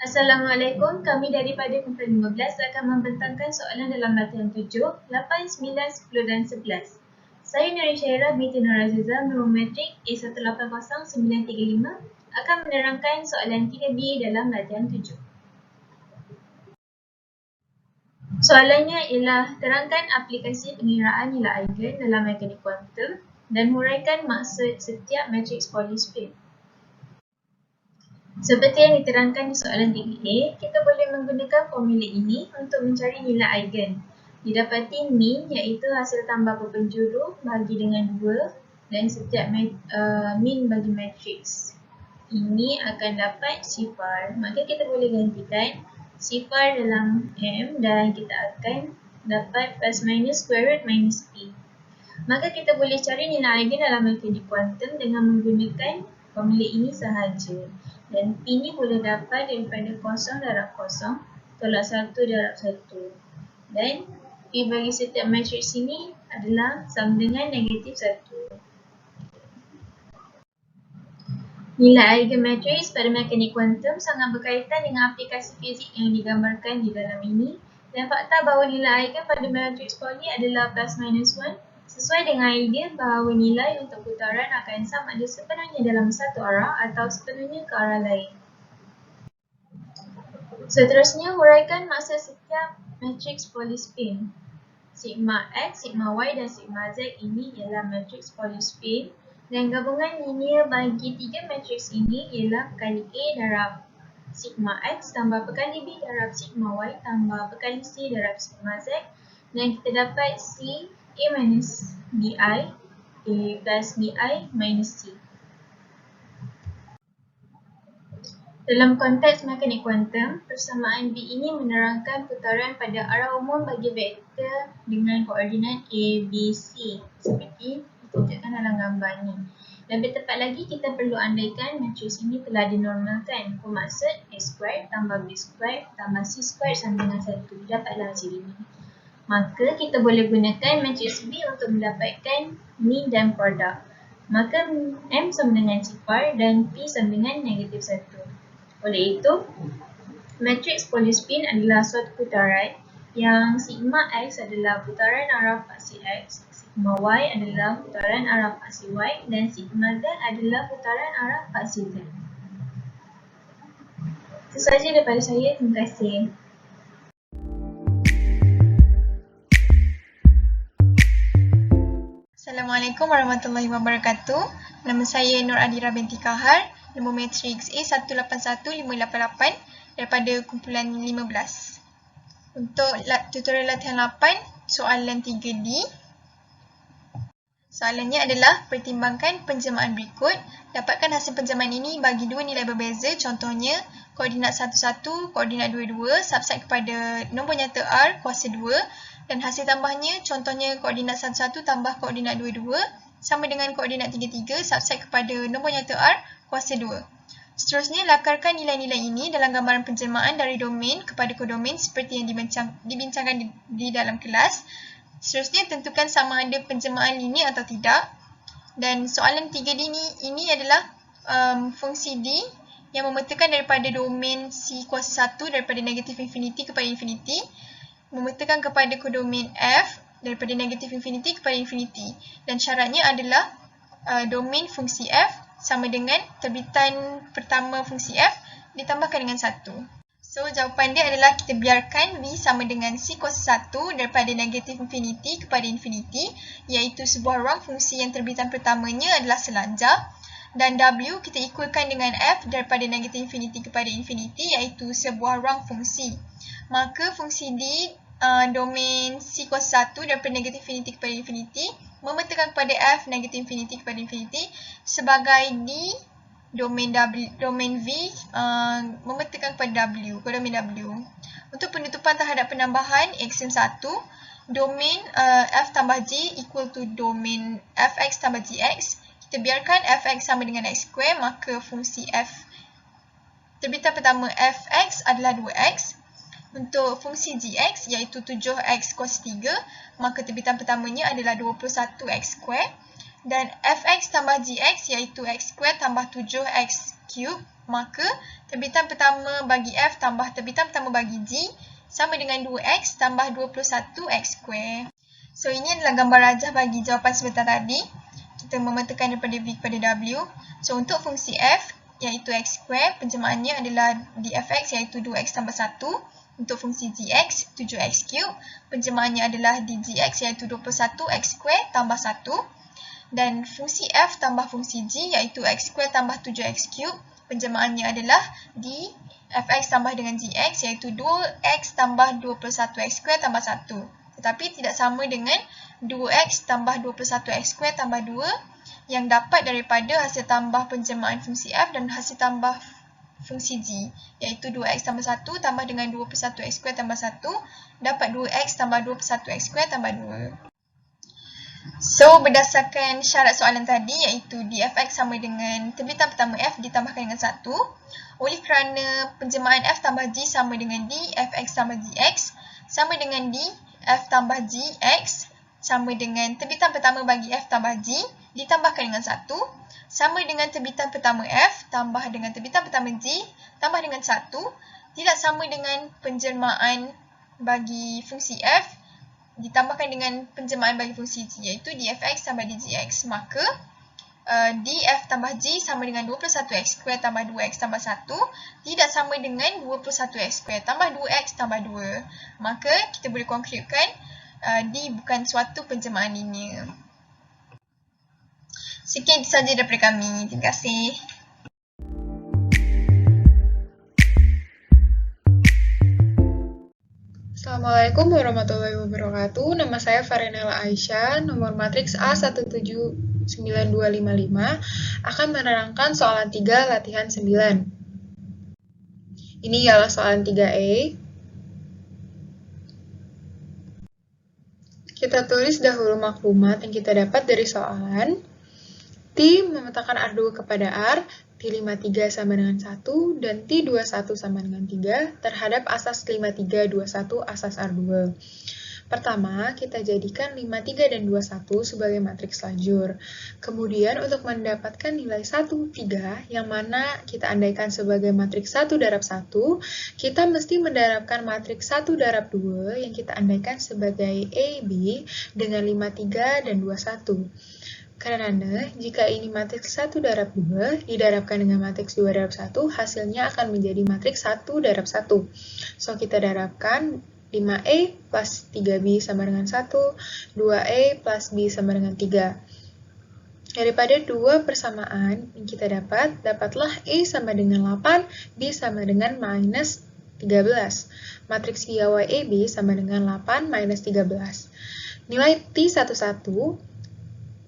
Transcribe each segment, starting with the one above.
Assalamualaikum, kami daripada kumpulan 15 akan membentangkan soalan dalam latihan 7, 8, 9, 10 dan 11. Saya Nuri Syairah binti Nur Aziza, Metrometrik A180935 akan menerangkan soalan 3B dalam latihan 7. Soalannya ialah terangkan aplikasi pengiraan nilai eigen dalam mekanik kuantum dan huraikan maksud setiap matriks polyspin. Seperti yang diterangkan di soalan 3A, kita boleh menggunakan formula ini untuk mencari nilai eigen. Didapati min iaitu hasil tambah berpenjuru bahagi dengan 2 dan setiap min bagi matriks. Ini akan dapat sifar. Maka kita boleh gantikan sifar dalam M dan kita akan dapat plus minus square root minus P. Maka kita boleh cari nilai eigen dalam mekanik kuantum dengan menggunakan formula ini sahaja. Dan P ni boleh dapat daripada kosong darab kosong tolak 1 darab 1. Dan P bagi setiap matriks ini adalah sama dengan negatif 1. Nilai eigen matriks pada mekanik kuantum sangat berkaitan dengan aplikasi fizik yang digambarkan di dalam ini. Dan fakta bahawa nilai eigen pada matriks poly adalah plus minus 1 sesuai dengan idea bahawa nilai untuk putaran akan sama ada sepenuhnya dalam satu arah atau sepenuhnya ke arah lain. Seterusnya, huraikan maksud setiap matriks polyspin. Sigma X, Sigma Y dan Sigma Z ini ialah matriks polyspin dan gabungan linear bagi tiga matriks ini ialah perkali A darab Sigma X tambah perkali B darab Sigma Y tambah perkali C darab Sigma Z dan kita dapat C A minus BI, A plus BI minus C. Dalam konteks mekanik kuantum, persamaan B ini menerangkan putaran pada arah umum bagi vektor dengan koordinat A, B, C seperti ditunjukkan dalam gambar ni. Lebih tepat lagi, kita perlu andaikan matriks ini telah dinormalkan. Bermaksud A squared tambah B squared tambah C squared sama dengan 1. Dapatlah hasil ini. Maka kita boleh gunakan matriks B untuk mendapatkan min dan produk. Maka M sama dengan sifar dan P sama dengan negatif 1. Oleh itu, matriks polyspin adalah suatu putaran yang sigma X adalah putaran arah faksi X, sigma Y adalah putaran arah faksi Y dan sigma Z adalah putaran arah faksi Z. Itu sahaja daripada saya. Terima kasih. Assalamualaikum warahmatullahi wabarakatuh. Nama saya Nur Adira binti Kahar, nombor matriks A181588 daripada kumpulan 15. Untuk tutorial latihan 8, soalan 3D. Soalannya adalah pertimbangkan penjemahan berikut. Dapatkan hasil penjemahan ini bagi dua nilai berbeza, contohnya koordinat 11, koordinat 22, subset kepada nombor nyata R kuasa 2 dan hasil tambahnya contohnya koordinat 11 tambah koordinat 22 sama dengan koordinat 33 subset kepada nombor nyata R kuasa 2. Seterusnya, lakarkan nilai-nilai ini dalam gambaran penjelmaan dari domain kepada kodomain seperti yang dibincangkan di dalam kelas. Seterusnya, tentukan sama ada penjelmaan linear atau tidak. Dan soalan 3D ini adalah fungsi D yang memetakan daripada domain C kuasa 1 daripada negatif infinity kepada infinity, memetakan kepada kodomain F daripada negatif infinity kepada infinity. Dan syaratnya adalah domain fungsi F sama dengan terbitan pertama fungsi F ditambahkan dengan 1. So, jawapan dia adalah kita biarkan V sama dengan C kuasa 1 daripada negatif infinity kepada infinity, iaitu sebuah ruang fungsi yang terbitan pertamanya adalah selanjar. Dan W kita equalkan dengan F daripada negatif infinity kepada infinity, iaitu sebuah ruang fungsi. Maka fungsi D domain C kuasa 1 daripada negatif infinity kepada infinity memetakan kepada F negatif infinity kepada infinity sebagai D domain V memetakan kepada W, kodomain W. Untuk penutupan terhadap penambahan axiom 1, domain F tambah G equal to domain Fx tambah Gx. Kita biarkan Fx sama dengan X square, maka fungsi F terbitan pertama Fx adalah 2x. Untuk fungsi Gx iaitu 7x kuasa 3, maka terbitan pertamanya adalah 21x square. Dan Fx tambah Gx iaitu x square tambah 7x cube, maka terbitan pertama bagi F tambah terbitan pertama bagi G sama dengan 2X tambah 21X square. So, ini adalah gambar rajah bagi jawapan sebentar tadi. Kita memetakan daripada V kepada W. So, untuk fungsi F, iaitu X square, penjemaannya adalah dfx iaitu 2X tambah 1. Untuk fungsi Gx, 7X cube, penjemaannya adalah dgx iaitu 21X square tambah 1. Dan fungsi F tambah fungsi G iaitu X square tambah 7X cube, penjemaannya adalah dfx tambah dengan Gx iaitu 2X tambah 21X square tambah 1. Tetapi tidak sama dengan 2X tambah 21X square tambah 2 yang dapat daripada hasil tambah penjemaan fungsi F dan hasil tambah fungsi G, iaitu 2X tambah 1 tambah dengan 21X square tambah 1 dapat 2X tambah 21X square tambah 2. So, berdasarkan syarat soalan tadi, iaitu dfx sama dengan terbitan pertama F ditambahkan dengan 1. Oleh kerana penjemaan F tambah G sama dengan D, fx tambah Gx sama dengan D, F tambah Gx sama dengan terbitan pertama bagi F tambah G ditambahkan dengan 1 sama dengan terbitan pertama F tambah dengan terbitan pertama G tambah dengan 1 tidak sama dengan penjelmaan bagi fungsi F ditambahkan dengan penjelmaan bagi fungsi G iaitu dfx tambah dgx. Maka df tambah G sama dengan 21X square tambah 2X tambah 1 tidak sama dengan 21X square tambah 2X tambah 2. Maka kita boleh konkludkan D bukan suatu penjemaan linear. Sekian sahaja daripada kami. Terima kasih. Assalamualaikum warahmatullahi wabarakatuh. Nama saya Farinella Aisyah, nomor matriks A179255 akan menerangkan soalan 3 latihan 9. Ini ialah soalan 3E. Kita tulis dahulu maklumat yang kita dapat dari soalan. T memetakan R2 kepada R, T53 sama dengan 1, dan T21 sama dengan 3 terhadap asas 5321 asas R2. Pertama, kita jadikan 53 dan 21 sebagai matriks lajur. Kemudian, untuk mendapatkan nilai 1, 3, yang mana kita andaikan sebagai matriks 1 darab 1, kita mesti mendarabkan matriks 1 darab 2 yang kita andaikan sebagai AB dengan 53 dan 21. Karena jika ini matriks 1 darab 2 didarabkan dengan matriks 2 darab 1, hasilnya akan menjadi matriks 1 darab 1. So, kita darabkan 5A plus 3B sama dengan 1, 2A plus B sama dengan 3. Daripada dua persamaan yang kita dapat, dapatlah A sama dengan 8, B sama dengan minus 13. Matriks piawai AB sama dengan 8 minus 13. Nilai T11,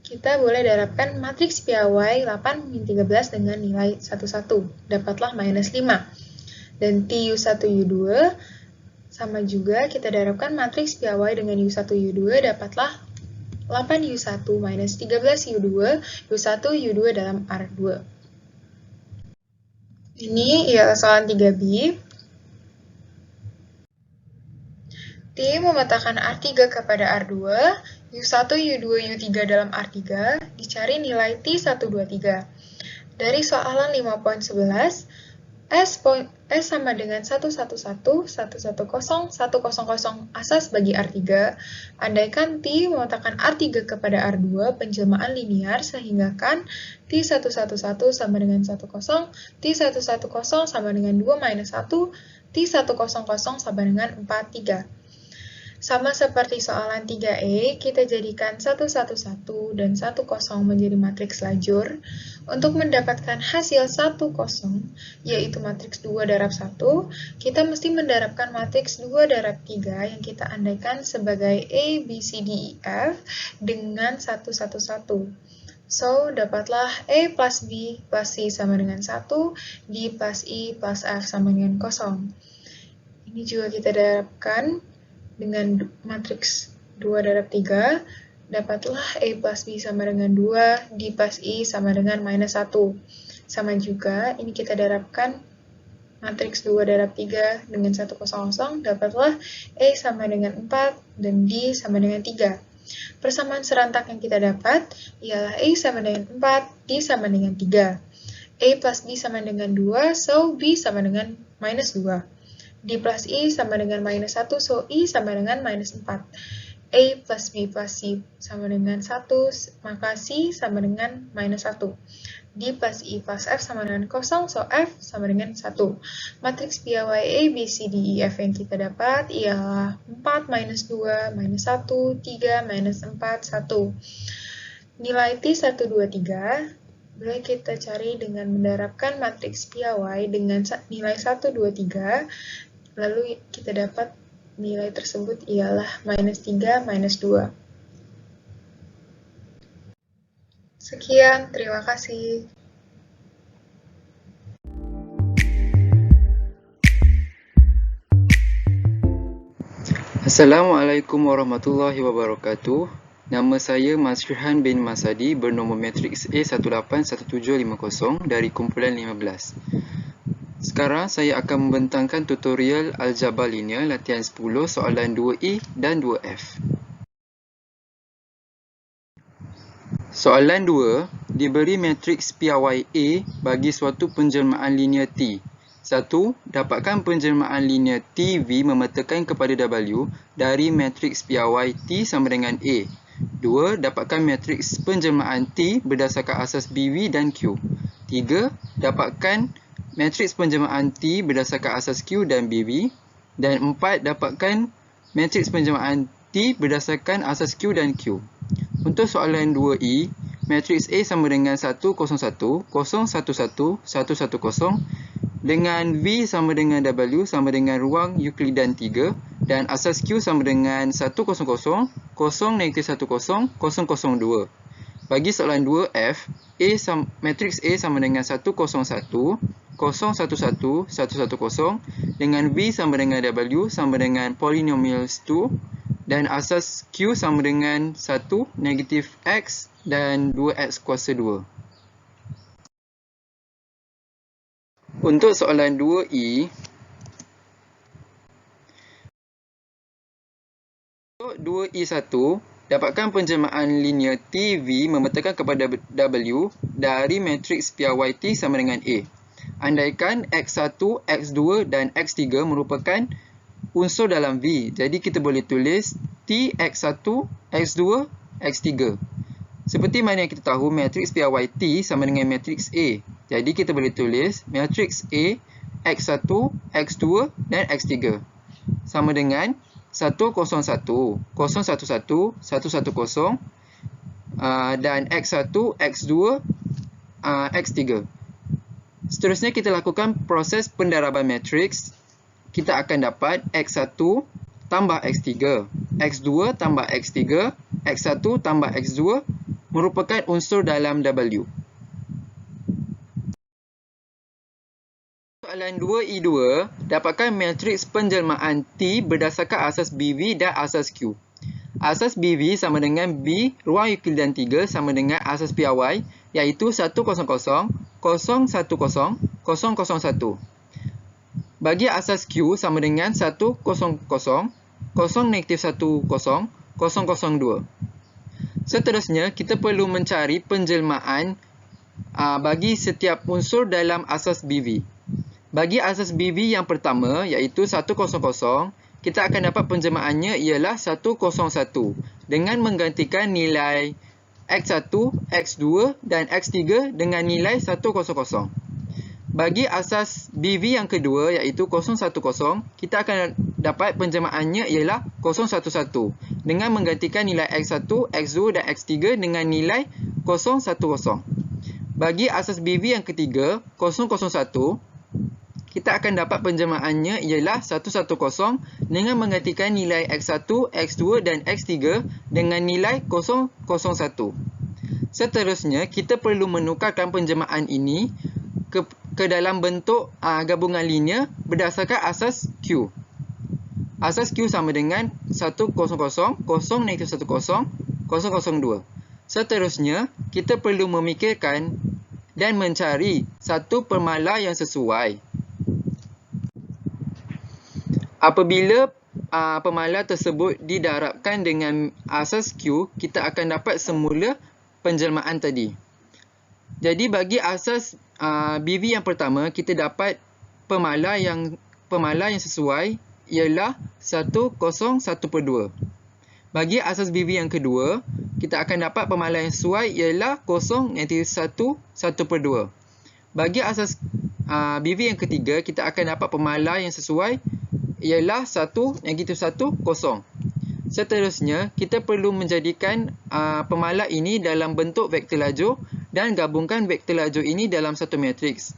kita boleh darabkan matriks piawai 8 min 13 dengan nilai 11. Dapatlah minus 5. Dan TU1U2 sama juga kita darabkan matriks piawai dengan U1U2 dapatlah 8U1 minus 13U2, U1U2 dalam R2. Ini ialah soalan 3B. T memetakan R3 kepada R2, U1, U2, U3 dalam R3, dicari nilai T123. Dari soalan 5.11, S sama dengan 111, 110, 100 asas bagi R3. Andaikan T memetakan R3 kepada R2 penjelmaan linear sehingga kan T111 sama dengan 10, T110 sama dengan 2 minus 1, T100 sama dengan 4, 3. Sama seperti soalan 3E, kita jadikan 111 dan 10 menjadi matriks lajur. Untuk mendapatkan hasil 10, yaitu matriks 2 darab 1, kita mesti mendarabkan matriks 2 darab 3 yang kita andaikan sebagai A, B, C, D, E, F dengan 111. So, dapatlah A plus B plus C sama dengan 1, D plus E plus F sama dengan 0. Ini juga kita darabkan dengan matriks 2 darab 3, dapatlah A plus B sama dengan 2, D plus E sama dengan minus 1. Sama juga, ini kita darabkan matriks 2 darab 3 dengan 100, dapatlah A sama dengan 4 dan D sama dengan 3. Persamaan serentak yang kita dapat ialah A sama dengan 4, D sama dengan 3. A plus B sama dengan 2, so B sama dengan minus 2. D plus E sama dengan minus 1, so E sama dengan minus 4. A plus B plus C sama dengan 1, maka C sama dengan minus 1. D plus E plus F sama dengan 0, so F sama dengan 1. Matriks PAY A, B, C, D, E, F yang kita dapat ialah 4, minus 2, minus 1, 3, minus 4, 1. Nilai T 1, 2, 3 boleh kita cari dengan menerapkan matriks PAY dengan nilai 1, 2, 3. Lalu kita dapat nilai tersebut ialah minus 3, minus 2. Sekian, terima kasih. Assalamualaikum warahmatullahi wabarakatuh. Nama saya Mas Firhan bin Masadi bernombor matriks A181750 dari kumpulan 15. Sekarang saya akan membentangkan tutorial aljabar linear latihan 10 soalan 2E dan 2F. Soalan 2, diberi matriks PAY A bagi suatu penjelmaan linear T. 1. Dapatkan penjelmaan linear TV memetakan kepada W dari matriks PAY T sama dengan A. 2. Dapatkan matriks penjelmaan T berdasarkan asas BV dan Q. 3. Dapatkan matriks penjelmaan T berdasarkan asas Q dan BV. Dan 4. Dapatkan matriks penjelmaan T berdasarkan asas Q dan Q. Untuk soalan 2E, matriks A sama dengan 1, 0, 1, 0, 1, 1, 1, 1, 0 dengan V sama dengan W sama dengan ruang Euklidan 3 dan asas Q sama dengan 1, 0, 0, 0, negatif 1, 0, 0, 0, 2. Bagi soalan 2F, matriks A sama dengan 1, 0, 1, 0, 1, 1, 1, 1, 0 dengan V sama dengan W sama dengan polynomials 2 dan asas Q sama dengan 1, negatif X dan 2X kuasa 2. Untuk soalan 2E, untuk 2E1, dapatkan penjelmaan linear TV memetakan kepada W dari matriks PAYT sama dengan A. Andaikan X1, X2 dan X3 merupakan unsur dalam V. Jadi kita boleh tulis T X1, X2, X3. Seperti mana yang kita tahu, matriks PAYT sama dengan matriks A. Jadi kita boleh tulis matriks A, X1, X2 dan X3 sama dengan 1, 0, 1, 0, 1, 1, 1, 0 dan X1, X2, X3. Seterusnya kita lakukan proses pendaraban matriks. Kita akan dapat X1 tambah X3, X2 tambah X3, X1 tambah X2 merupakan unsur dalam W. Soalan 2E2, dapatkan matriks penjelmaan T berdasarkan asas BV dan asas Q. Asas BV sama dengan B ruang Euklidan 3 sama dengan asas PAY iaitu 1, 0, 0, 0, 1, 0, 0, 1. Bagi asas Q sama dengan 1, 0, 0, 0, negatif 1, 0, 0, 2. Seterusnya, kita perlu mencari penjelmaan bagi setiap unsur dalam asas BV. Bagi asas BV yang pertama, iaitu 1, 0, 0, kita akan dapat penjelmaannya ialah 1, 0, 1 dengan menggantikan nilai X1, X2 dan X3 dengan nilai 1, 0, 0. Bagi asas BV yang kedua, iaitu 0, 1, 0, kita akan dapat penjelmaannya ialah 0, 1, 1 dengan menggantikan nilai X1, X2 dan X3 dengan nilai 0, 1, 0. Bagi asas BV yang ketiga, 0, 0, 1, kita akan dapat penjelmaannya ialah 1, 1, 0 dengan menggantikan nilai X1, X2 dan X3 dengan nilai 0, 0, 1. Seterusnya, kita perlu menukarkan penjelmaan ini ke dalam bentuk gabungan linear berdasarkan asas Q. Asas Q sama dengan 1, 0, 0, 0, negatif 1, 0, 0, 2. Seterusnya, kita perlu memikirkan dan mencari satu permala yang sesuai. Apabila permala tersebut didarabkan dengan asas Q, kita akan dapat semula penjelmaan tadi. Jadi bagi asas BV yang pertama, kita dapat pemala yang sesuai ialah 101/2. Bagi asas BV yang kedua, kita akan dapat pemala yang sesuai ialah 0-1/2. Bagi asas BV yang ketiga, kita akan dapat pemala yang sesuai ialah 1-1, 0. Seterusnya, kita perlu menjadikan pemala ini dalam bentuk vektor lajur dan gabungkan vektor lajur ini dalam satu matriks.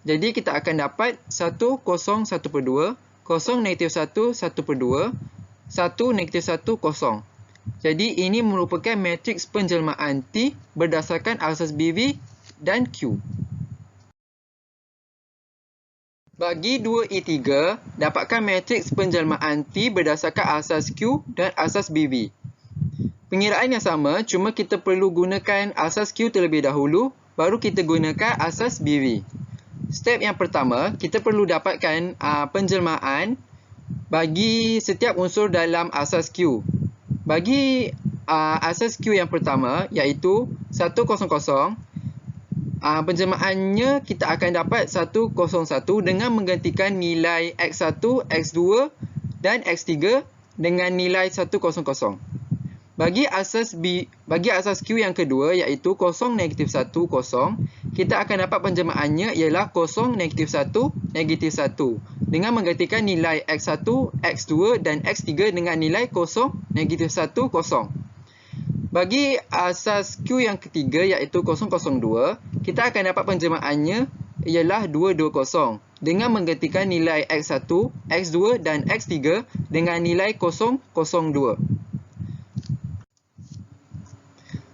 Jadi, kita akan dapat 1-0/1/2, 0-1/1/2, 1-1, 0. Jadi, ini merupakan matriks penjelmaan T berdasarkan asas BV dan Q. Bagi 2E3, dapatkan matriks penjelmaan T berdasarkan asas Q dan asas BV. Pengiraan yang sama, cuma kita perlu gunakan asas Q terlebih dahulu, baru kita gunakan asas BV. Step yang pertama, kita perlu dapatkan penjelmaan bagi setiap unsur dalam asas Q. Bagi asas Q yang pertama, iaitu 100, penjelmaannya kita akan dapat 101 dengan menggantikan nilai X1, X2 dan X3 dengan nilai 100. Bagi asas Q yang kedua, iaitu 0-1, kita akan dapat penjelmaannya ialah 0-1, -1 dengan menggantikan nilai X1, X2 dan X3 dengan nilai 0-1, 0. Bagi asas Q yang ketiga, iaitu 002, kita akan dapat penjelmaannya ialah 220 dengan menggantikan nilai X1, X2 dan X3 dengan nilai 002.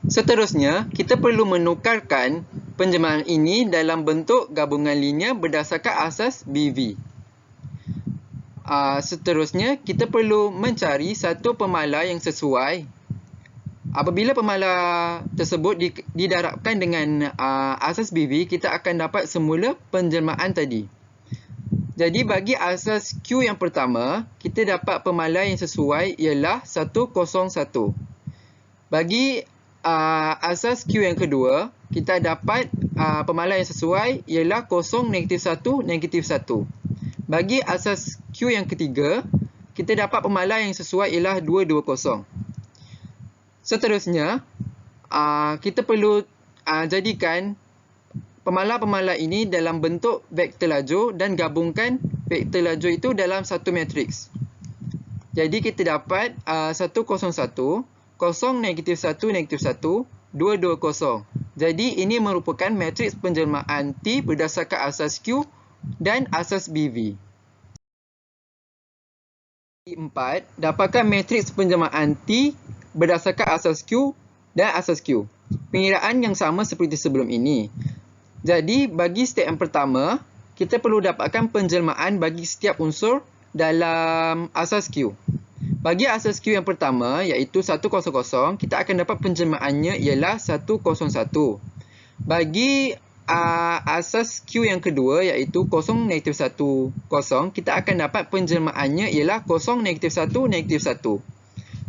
Seterusnya, kita perlu menukarkan penjelmaan ini dalam bentuk gabungan linear berdasarkan asas BV. Seterusnya, kita perlu mencari satu pemala yang sesuai. Apabila pemala tersebut didarabkan dengan asas BV, kita akan dapat semula penjelmaan tadi. Jadi, bagi asas Q yang pertama, kita dapat pemala yang sesuai ialah 101. Bagi asas Q yang kedua, kita dapat pemala yang sesuai ialah 0-1, -1. Bagi asas Q yang ketiga, kita dapat pemala yang sesuai ialah 220. Seterusnya, kita perlu jadikan pemala-pemala ini dalam bentuk vektor lajur dan gabungkan vektor lajur itu dalam satu matriks. Jadi, kita dapat 101, 0-1, -1, 220. Jadi, ini merupakan matriks penjelmaan T berdasarkan asas Q dan asas BV. 4. Dapatkan matriks penjelmaan T berdasarkan asas Q dan asas Q. Pengiraan yang sama seperti sebelum ini. Jadi, bagi step yang pertama, kita perlu dapatkan penjelmaan bagi setiap unsur dalam asas Q. Bagi asas Q yang pertama, iaitu 100, kita akan dapat penjelmaannya ialah 101. Bagi asas Q yang kedua, iaitu 0-1, kita akan dapat penjelmaannya ialah 0-1, -1.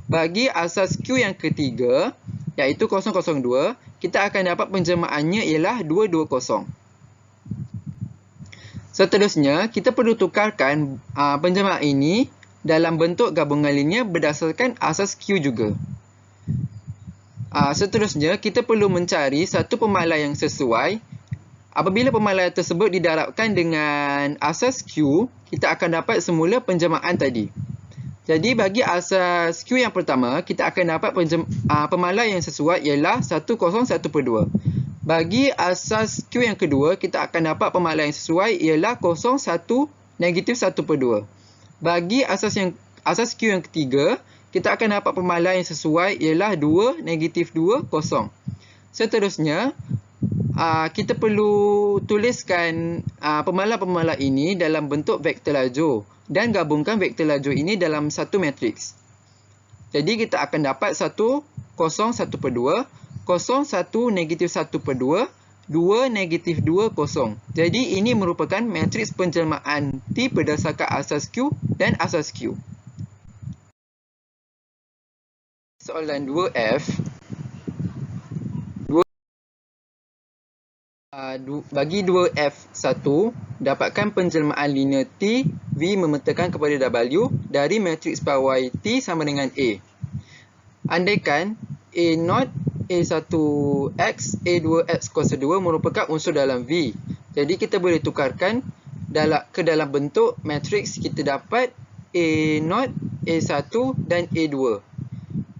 Bagi asas Q yang ketiga, iaitu 002, kita akan dapat penjelmaannya ialah 220. Seterusnya, kita perlu tukarkan penjelmaan ini dalam bentuk gabungan linear berdasarkan asas Q juga. Seterusnya, kita perlu mencari satu pemala yang sesuai. Apabila pemala tersebut didarabkan dengan asas Q, kita akan dapat semula penjelmaan tadi. Jadi, bagi asas Q yang pertama, kita akan dapat pemala yang sesuai ialah 1-1/2. Bagi asas Q yang kedua, kita akan dapat pemala yang sesuai ialah 0-1, -1/2. Bagi asas Q yang ketiga, kita akan dapat pemala yang sesuai ialah 2, -2, 0. Seterusnya, kita perlu tuliskan pemala-pemala ini dalam bentuk vektor lajur dan gabungkan vektor lajur ini dalam satu matriks. Jadi, kita akan dapat 1-0/1/2, 0-1, -1/2, 2, -2, 0. Jadi, ini merupakan matriks penjelmaan T berdasarkan asas Q dan asas Q. Soalan 2F. bagi 2F1, dapatkan penjelmaan linear T V memetakan kepada W dari matriks pawai T sama dengan A. Andaikan A0, A1X, A2X kuasa 2 merupakan unsur dalam V. Jadi kita boleh tukarkan ke dalam bentuk matriks. Kita dapat A0, A1 dan A2.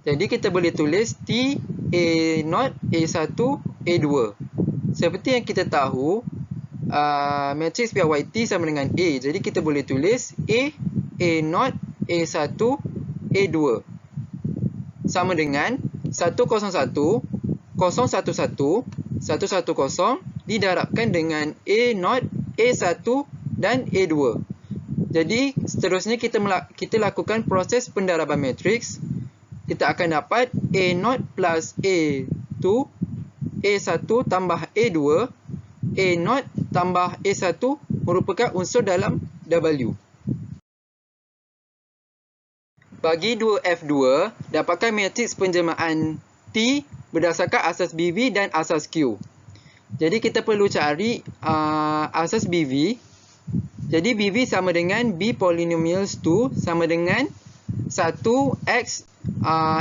Jadi kita boleh tulis T, A0, A1, A2. Seperti yang kita tahu, matriks PYT sama dengan A. Jadi kita boleh tulis A, A0, A1, A2 sama dengan 101, 011, 110 didarabkan dengan A0, A1 dan A2. Jadi seterusnya kita lakukan proses pendaraban matriks. Kita akan dapat A0 plus A2, A1 tambah A2, A0 tambah A1 merupakan unsur dalam W. Bagi 2F2, dapatkan matriks penjelmaan T berdasarkan asas BV dan asas Q. Jadi kita perlu cari asas BV. Jadi BV sama dengan B polynomials 2 sama dengan 1X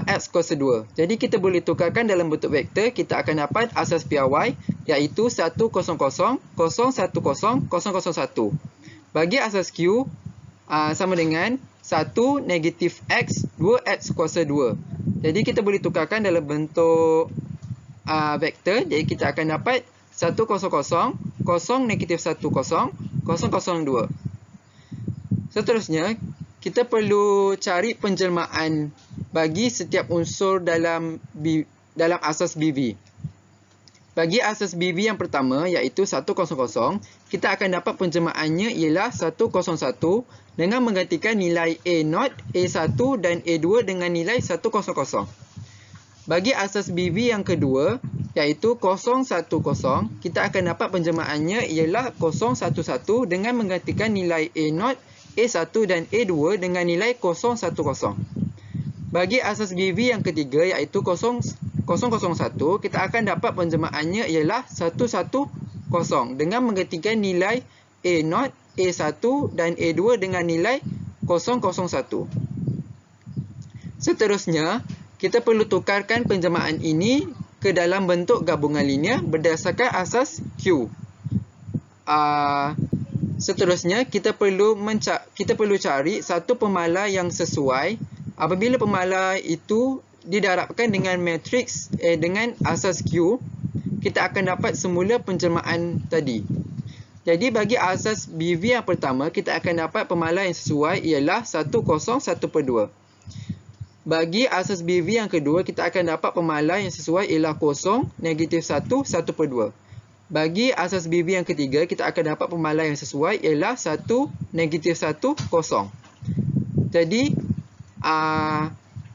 X kuasa 2. Jadi kita boleh tukarkan dalam bentuk vektor. Kita akan dapat asas PY iaitu 100, 010, 001. Bagi asas Q sama dengan 1 negatif X 2X kuasa 2. Jadi kita boleh tukarkan dalam bentuk vektor. Jadi kita akan dapat 100, 0 negatif 10, 002. Seterusnya kita perlu cari penjelmaan bagi setiap unsur dalam asas BV. Bagi asas BV yang pertama iaitu 100, kita akan dapat penjelmaannya ialah 101 dengan menggantikan nilai A0, A1 dan A2 dengan nilai 100. Bagi asas BV yang kedua iaitu 010, kita akan dapat penjelmaannya ialah 011 dengan menggantikan nilai A0, A1 dan A2 dengan nilai 010. Bagi asas BV yang ketiga iaitu 001, kita akan dapat penjelmaannya ialah 110 dengan menggantikan nilai A0, A1 dan A2 dengan nilai 001. Seterusnya, kita perlu tukarkan penjelmaan ini ke dalam bentuk gabungan linear berdasarkan asas Q. Seterusnya, kita perlu cari satu pemala yang sesuai. Apabila pemala itu didarabkan dengan matriks dengan asas Q, kita akan dapat semula penjelmaan tadi. Jadi bagi asas BV yang pertama, kita akan dapat pemala yang sesuai ialah 101/2. Bagi asas BV yang kedua, kita akan dapat pemala yang sesuai ialah 0, negatif 1, 1/2. Bagi asas BV yang ketiga, kita akan dapat pemala yang sesuai ialah 1, negatif 1, 0. Jadi,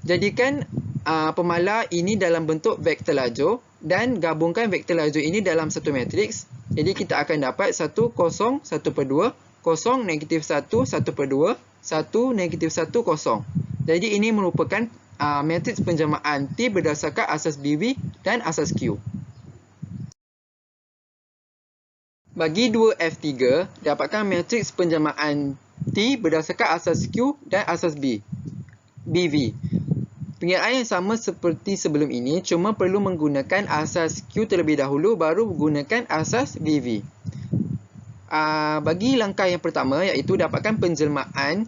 jadikan pemala ini dalam bentuk vektor lajur dan gabungkan vektor lajur ini dalam satu matriks. Jadi kita akan dapat 1, 0, 1/2, 0, negatif 1, 1/2, 1, negatif 1, 0. Jadi ini merupakan matriks penjelmaan T berdasarkan asas BV dan asas Q. Bagi 2F3, dapatkan matriks penjelmaan T berdasarkan asas Q dan asas BV. Pengiraan yang sama seperti sebelum ini, cuma perlu menggunakan asas Q terlebih dahulu baru menggunakan asas BV. Bagi langkah yang pertama iaitu dapatkan penjelmaan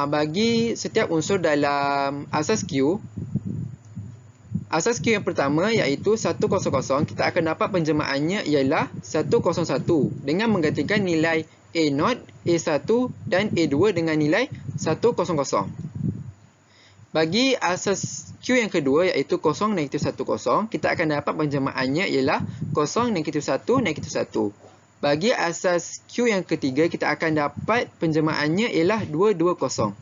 bagi setiap unsur dalam asas Q. Asas Q yang pertama iaitu 100, kita akan dapat penjelmaannya ialah 101 dengan menggantikan nilai A0, A1 dan A2 dengan nilai 100. Bagi asas Q yang kedua iaitu 0, negatif 10, kita akan dapat penjelmaannya ialah 0, negatif 1, negatif 1. Bagi asas Q yang ketiga, kita akan dapat penjelmaannya ialah 220.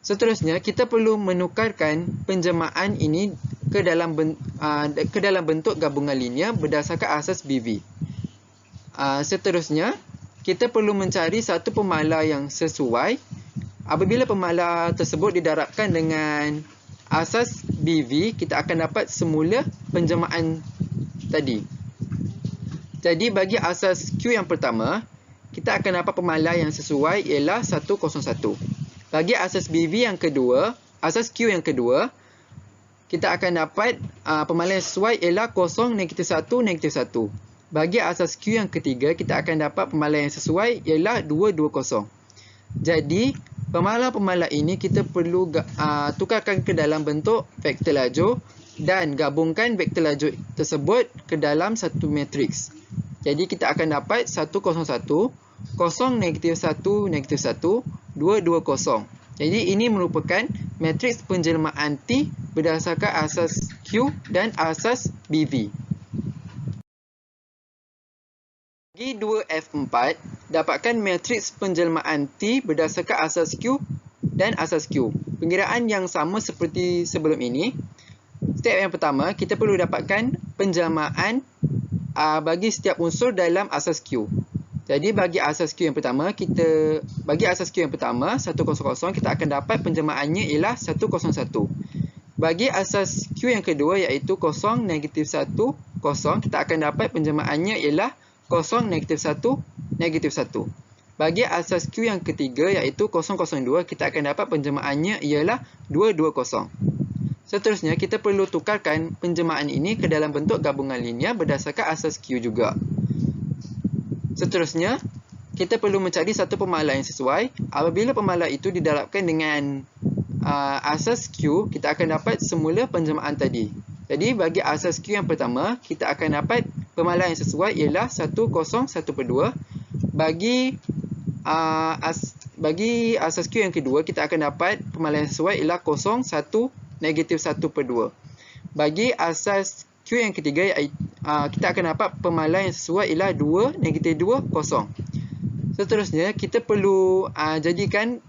Seterusnya, kita perlu menukarkan penjelmaan ini ke dalam bentuk gabungan linear berdasarkan asas BV. Seterusnya, kita perlu mencari satu pemala yang sesuai. Apabila pemala tersebut didarabkan dengan asas BV, kita akan dapat semula penjelmaan tadi. Jadi bagi asas Q yang pertama, kita akan dapat pemalar yang sesuai ialah 101. Bagi asas BV yang kedua, asas Q yang kedua, kita akan dapat pemalar yang sesuai ialah 0, -1, -1. Bagi asas Q yang ketiga, kita akan dapat pemalar yang sesuai ialah 220. Jadi, pemalar-pemalar ini kita perlu tukarkan ke dalam bentuk vektor lajur dan gabungkan vektor lajur tersebut ke dalam satu matriks. Jadi, kita akan dapat 101, 0, -1, -1, 220. Jadi, ini merupakan matriks penjelmaan T berdasarkan asas Q dan asas BV. Bagi 2F4, dapatkan matriks penjelmaan T berdasarkan asas Q dan asas Q. Pengiraan yang sama seperti sebelum ini. Step yang pertama, kita perlu dapatkan penjelmaan bagi setiap unsur dalam asas Q. Jadi bagi asas Q yang pertama, 100, kita akan dapat penjelmaannya ialah 101. Bagi asas Q yang kedua iaitu 0, -1, 0, kita akan dapat penjelmaannya ialah 0, -1, -1. Bagi asas Q yang ketiga iaitu 002, kita akan dapat penjelmaannya ialah 220. Seterusnya, kita perlu tukarkan penjelmaan ini ke dalam bentuk gabungan linear berdasarkan asas Q juga. Seterusnya, kita perlu mencari satu pemalar yang sesuai. Apabila pemalar itu didapatkan dengan asas Q, kita akan dapat semula penjelmaan tadi. Jadi, bagi asas Q yang pertama, kita akan dapat pemalar yang sesuai ialah 101/2. Bagi asas Q yang kedua, kita akan dapat pemalar yang sesuai ialah 01, -1/2. Bagi asas Q yang ketiga, kita akan dapat pemalar yang sesuai ialah 2, -2, 0. Seterusnya, kita perlu jadikan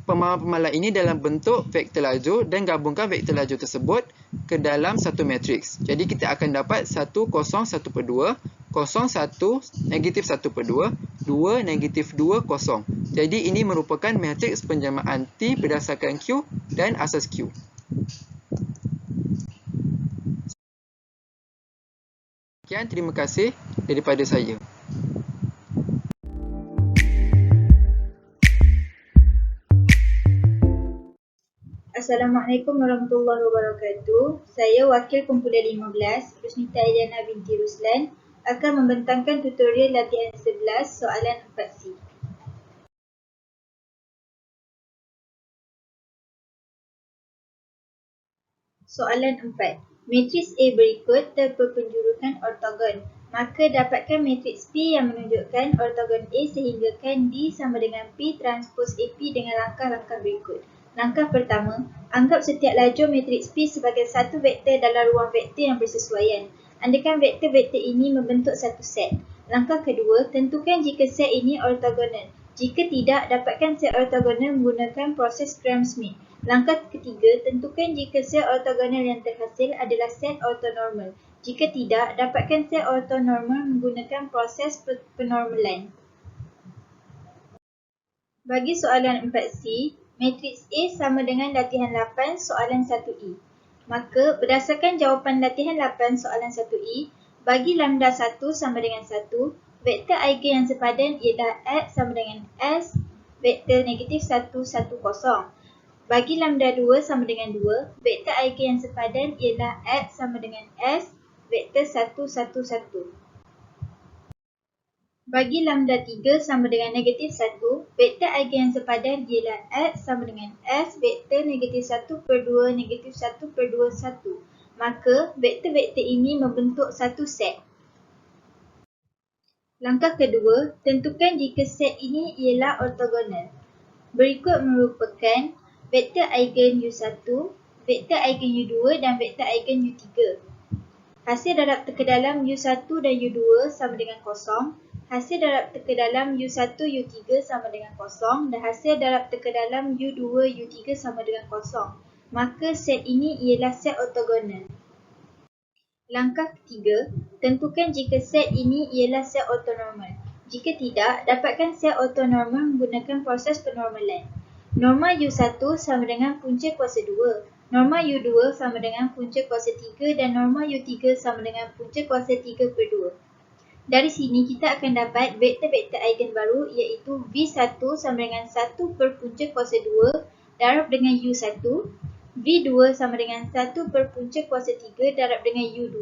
pemalar-pemalar ini dalam bentuk vektor lajur dan gabungkan vektor lajur tersebut ke dalam satu matriks. Jadi, kita akan dapat 1, 0, 1/2, 0, 1, -1/2, 2, -2, 0. Jadi, ini merupakan matriks penjelmaan T berdasarkan Q dan asas Q. Sekian, terima kasih daripada saya. Assalamualaikum warahmatullahi wabarakatuh. Saya Wakil Kumpulan 15, Rusnita Eliana binti Ruslan, akan membentangkan tutorial latihan 11 soalan 4C. Soalan 4. Matriks A berikut terperpenjurukan ortogon. Maka dapatkan matriks P yang menunjukkan ortogon A sehinggakan D sama dengan P transpos AP dengan langkah-langkah berikut. Langkah pertama, anggap setiap lajur matriks P sebagai satu vektor dalam ruang vektor yang bersesuaian. Andakan vektor-vektor ini membentuk satu set. Langkah kedua, tentukan jika set ini ortogonal. Jika tidak, dapatkan set ortogonal menggunakan proses Gram-Schmidt. Langkah ketiga, tentukan jika set ortogonal yang terhasil adalah set ortonormal. Jika tidak, dapatkan set ortonormal menggunakan proses penormalan. Bagi soalan 4C, matriks A sama dengan latihan 8 soalan 1E. Maka, berdasarkan jawapan latihan 8 soalan 1E, bagi lambda 1 sama dengan 1, vektor eigen yang sepadan ialah X sama dengan S, vektor negatif 1, 1, 0. Bagi lambda 2 sama dengan 2, vektor eigen yang sepadan ialah X sama dengan S, vektor 1, 1, 1. Bagi lambda 3 sama dengan negatif 1, vektor eigen yang sepadan ialah X sama dengan S, vektor negatif 1/2, negatif 1/2, 1. Maka, vektor-vektor ini membentuk satu set. Langkah kedua, tentukan jika set ini ialah ortogonal. Berikut merupakan vektor eigen U1, vektor eigen U2 dan vektor eigen U3. Hasil darab teka dalam U1 dan U2 sama dengan 0. Hasil darab teka dalam U1, U3 sama dengan 0 dan hasil darab teka dalam U2, U3 sama dengan 0. Maka set ini ialah set ortogonal. Langkah ketiga, tentukan jika set ini ialah set ortonormal. Jika tidak, dapatkan set ortonormal menggunakan proses penormalan. Norma U1 sama dengan punca kuasa 2. Norma U2 sama dengan punca kuasa 3 dan norma U3 sama dengan punca kuasa 3/2. Dari sini kita akan dapat vektor-vektor eigen baru iaitu V1 sama dengan 1 per punca kuasa 2 darab dengan U1, V2 sama dengan 1 per punca kuasa 3 darab dengan U2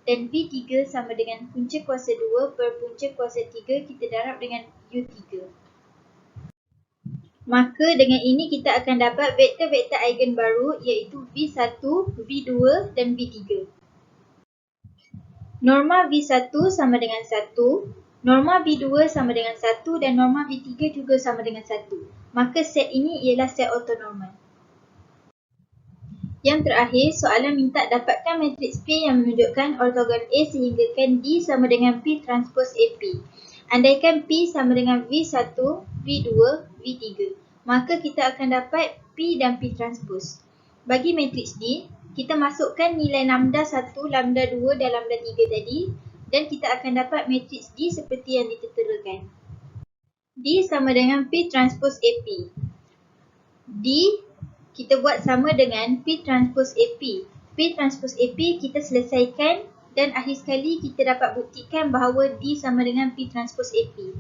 dan V3 sama dengan punca kuasa 2 per punca kuasa 3 kita darab dengan U3. Maka dengan ini kita akan dapat vektor-vektor eigen baru iaitu V1, V2 dan V3. Norma V1 sama dengan 1, norma V2 sama dengan 1 dan norma V3 juga sama dengan 1. Maka set ini ialah set ortonormal. Yang terakhir, soalan minta dapatkan matriks P yang menunjukkan ortogon A sehinggakan D sama dengan P transpose AP. Andaikan P sama dengan V1, V2, V3, maka kita akan dapat P dan P transpose. Bagi matriks D, kita masukkan nilai lambda 1, lambda 2 dan lambda 3 tadi dan kita akan dapat matriks D seperti yang diterterakan. D sama dengan P transpose AP. D kita buat sama dengan P transpose AP. P transpose AP kita selesaikan dan akhir sekali kita dapat buktikan bahawa D sama dengan P transpose AP.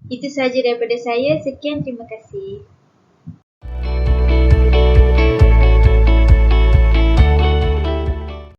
Itu sahaja daripada saya. Sekian, terima kasih.